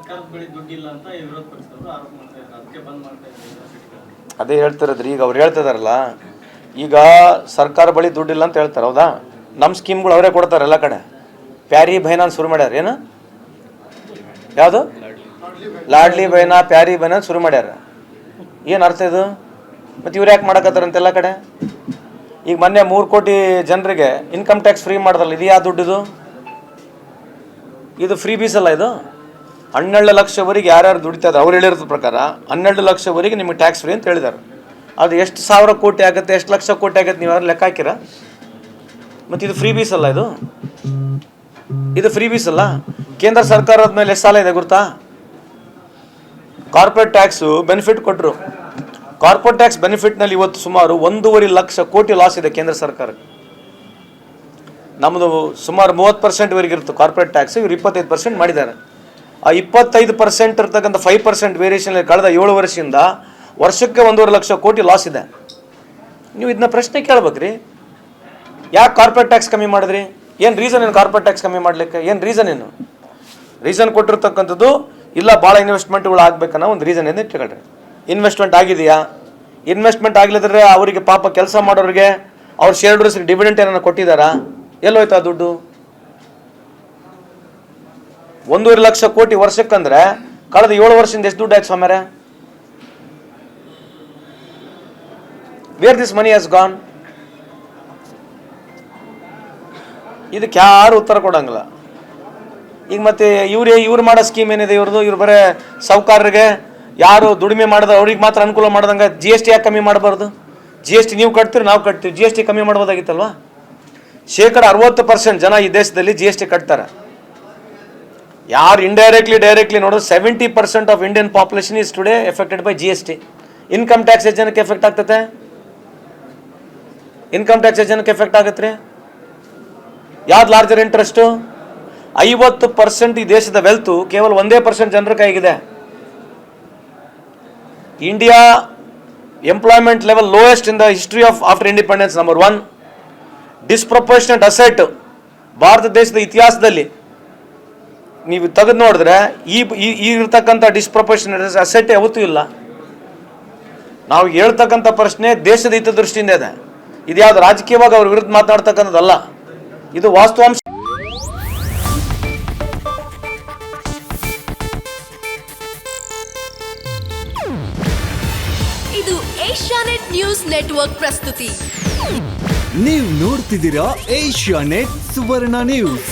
ಸರ್ಕಾರದ ಬಳಿ ದುಡ್ಡಿಲ್ಲ ಅಂತ ವಿರೋಧ ಪಕ್ಷದವರು ಆರೋಪ ಮಾಡ್ತಾ ಇದ್ದಾರೆ, ಅದಕ್ಕೆ ಬಂದ್ ಮಾಡ್ತಾ ಇದ್ದಾರೆ. ಅದೇ ಹೇಳ್ತಿರೋದ್ರಿ. ಈಗ ಅವ್ರು ಹೇಳ್ತಿದಾರಲ್ಲ, ಈಗ ಸರ್ಕಾರ ಬಳಿ ದುಡ್ಡಿಲ್ಲ ಅಂತ ಹೇಳ್ತಾರೆ, ಹೌದಾ? ನಮ್ಮ ಸ್ಕೀಮ್ಗಳು ಅವರೇ ಕೊಡ್ತಾರೆ ಎಲ್ಲ ಕಡೆ. ಪ್ಯಾರಿ ಬೈನಾನ್ ಶುರು ಮಾಡ್ಯಾರ. ಏನು ಯಾವುದು? ಲಾಡ್ಲಿ ಬೈನಾ ಪ್ಯಾರಿ ಬೈನಾನ್ ಶುರು ಮಾಡ್ಯಾರ. ಏನು ಅರ್ಥ ಇದು? ಮತ್ತು ಇವ್ರು ಯಾಕೆ ಮಾಡಕತ್ತಾರಂತ ಎಲ್ಲ ಕಡೆ? ಈಗ ಮೊನ್ನೆ 3 ಕೋಟಿ ಜನರಿಗೆ ಇನ್ಕಮ್ ಟ್ಯಾಕ್ಸ್ ಫ್ರೀ ಮಾಡ್ದಲ್ಲ, ಇದು ಯಾವ ದುಡ್ಡಿದು? ಇದು ಫ್ರೀ ಬೀಸ್ ಅಲ್ಲ ಇದು. 12 ಲಕ್ಷವರೆಗೆ ಯಾರ್ಯಾರು ದುಡಿತಾರೆ ಅವ್ರು ಹೇಳಿರೋದ್ರ ಪ್ರಕಾರ 12 ಲಕ್ಷವರೆಗೆ ನಿಮಗೆ ಟ್ಯಾಕ್ಸ್ ಫ್ರೀ ಅಂತ ಹೇಳಿದ್ದಾರೆ. ಅದು ಎಷ್ಟು ಸಾವಿರ ಕೋಟಿ ಆಗುತ್ತೆ, ಎಷ್ಟು ಲಕ್ಷ ಕೋಟಿ ಆಗುತ್ತೆ, ನೀವು ಯಾರು ಲೆಕ್ಕ ಹಾಕಿರ? ಮತ್ತು ಇದು ಫ್ರೀ ಬೀಸ್ ಅಲ್ಲ ಇದು. ಇದು ಫ್ರೀ ಬೀಸ್ ಅಲ್ಲ. ಕೇಂದ್ರ ಸರ್ಕಾರದ ಮೇಲೆ ಎಷ್ಟು ಸಾಲ ಇದೆ ಗೊತ್ತಾ? ಕಾರ್ಪೊರೇಟ್ ಟ್ಯಾಕ್ಸು ಬೆನಿಫಿಟ್ ಕೊಟ್ಟರು. ಕಾರ್ಪೊರೇಟ್ ಟ್ಯಾಕ್ಸ್ ಬೆನಿಫಿಟ್ನಲ್ಲಿ ಇವತ್ತು ಸುಮಾರು 1.5 ಲಕ್ಷ ಕೋಟಿ ಲಾಸ್ ಇದೆ ಕೇಂದ್ರ ಸರ್ಕಾರಕ್ಕೆ. ನಮ್ಮದು ಸುಮಾರು 30% ಇರುತ್ತೆ ಕಾರ್ಪೊರೇಟ್ ಟ್ಯಾಕ್ಸ್, ಇವರು 25% ಮಾಡಿದ್ದಾರೆ. ಆ 25% ಇರ್ತಕ್ಕಂಥ 5% ವೇರಿಯೇಷನ್ ಕಳೆದ 7 ವರ್ಷದಿಂದ ವರ್ಷಕ್ಕೆ 1.5 ಲಕ್ಷ ಕೋಟಿ ಲಾಸ್ ಇದೆ. ನೀವು ಇದನ್ನ ಪ್ರಶ್ನೆ ಕೇಳ್ಬೇಕ್ರಿ, ಯಾಕೆ ಕಾರ್ಪೊರೇಟ್ ಟ್ಯಾಕ್ಸ್ ಕಮ್ಮಿ ಮಾಡಿದ್ರಿ? ಏನು ರೀಸನ್ ಏನು ಕಾರ್ಪೊರೇಟ್ ಟ್ಯಾಕ್ಸ್ ಕಮ್ಮಿ ಮಾಡಲಿಕ್ಕೆ? ಏನು ರೀಸನ್ ಏನು? ರೀಸನ್ ಕೊಟ್ಟಿರ್ತಕ್ಕಂಥದ್ದು ಇಲ್ಲ, ಭಾಳ ಇನ್ವೆಸ್ಟ್ಮೆಂಟ್ಗಳು ಆಗ್ಬೇಕನ್ನೋ ಒಂದು ರೀಸನ್ ಏನು ಇಟ್ಕೊಳ್ರಿ. ಇನ್ವೆಸ್ಟ್ಮೆಂಟ್ ಆಗಿದೆಯಾ? ಇನ್ವೆಸ್ಟ್ಮೆಂಟ್ ಆಗಲಿದ್ರೆ ಅವರಿಗೆ ಪಾಪ ಕೆಲಸ ಮಾಡೋರಿಗೆ ಅವ್ರ ಶೇರ್ ಹೋಲ್ಡರ್ಸ್ಗೆ ಡಿವಿಡೆಂಟ್ ಏನಾರು ಕೊಟ್ಟಿದ್ದಾರಾ? ಎಲ್ಲೋಯ್ತಾ ದುಡ್ಡು? 1.5 ಲಕ್ಷ ಕೋಟಿ ವರ್ಷಕ್ಕಂದ್ರೆ ಕಳೆದ 7 ವರ್ಷದಿಂದ ಎಷ್ಟು ದುಡ್ಡು ಆಯ್ತು ಸ್ವಾಮ್ಯಾರೆ? Where this money has gone? ಇದಕ್ಕೆ ಯಾರು ಉತ್ತರ ಕೊಡಂಗಿಲ್ಲ. ಈಗ ಮತ್ತೆ ಇವ್ರು ಮಾಡೋ ಸ್ಕೀಮ್ ಏನಿದೆ ಇವ್ರದ್ದು? ಇವ್ರು ಬರೇ ಸಾಹುಕಾರರಿಗೆ, ಯಾರು ದುಡಿಮೆ ಮಾಡಿದ ಅವ್ರಿಗೆ ಮಾತ್ರ ಅನುಕೂಲ ಮಾಡ್ದಂಗೆ GST ಯಾಕೆ ಕಮ್ಮಿ ಮಾಡಬಾರ್ದು? GST ನೀವು ಕಟ್ತೀರಿ, ನಾವು ಕಟ್ತೀವಿ, GST ಕಮ್ಮಿ ಮಾಡ್ಬೋದಾಗಿತ್ತಲ್ವಾ? 60% ಜನ ಈ ದೇಶದಲ್ಲಿ GST ಕಟ್ತಾರೆ. ಯಾರು ಇಂಡೈರೆಕ್ಟ್ಲಿ ಡೈರೆಕ್ಟ್ಲಿ ನೋಡಿದ್ರೆ 70% of Indian population is today affected by GST. Income tax ಎಷ್ಟು ಜನಕ್ಕೆ ಎಫೆಕ್ಟ್ ಆಗ್ತದೆ? ಇನ್ಕಮ್ ಟ್ಯಾಕ್ಸ್ ಎಷ್ಟು ಜನಕ್ಕೆ ಎಫೆಕ್ಟ್ ಆಗುತ್ತೆ ರೀ? ಯಾವ್ದು ಲಾರ್ಜರ್ ಇಂಟ್ರೆಸ್ಟು? 50% ಈ ದೇಶದ ವೆಲ್ತು ಕೇವಲ 1% ಜನರ ಕೈಗಿದೆ. India employment level lowest in the history of after independence. Number 1 disproportionate asset ಭಾರತ ದೇಶದ ಇತಿಹಾಸದಲ್ಲಿ ನೀವು ತೆಗೆದು ನೋಡಿದ್ರೆ ಈ ಇರ್ತಕ್ಕಂಥ ಡಿಸ್ಪ್ರಪೋರ್ಷನೇಟ್ ಅಸೆಟ್ ಯಾವತ್ತೂ ಇಲ್ಲ. ನಾವು ಹೇಳ್ತಕ್ಕಂಥ ಪ್ರಶ್ನೆ ದೇಶದ ಹಿತದೃಷ್ಟಿಯಿಂದ ಇದೆ. ಇದು ಯಾವ್ದು ರಾಜಕೀಯವಾಗಿ ಅವ್ರ ವಿರುದ್ಧ ಮಾತನಾಡ್ತಕ್ಕಂಥದ್ದಲ್ಲ, ಇದು ವಾಸ್ತವಾಂಶ. ಇದು ಏಷ್ಯಾನೆಟ್ ನ್ಯೂಸ್ ನೆಟ್ವರ್ಕ್ ಪ್ರಸ್ತುತಿ. ನೀವು ನೋಡ್ತಿದ್ದೀರಾ ಏಷ್ಯಾನೆಟ್ ಸುವರ್ಣ ನ್ಯೂಸ್.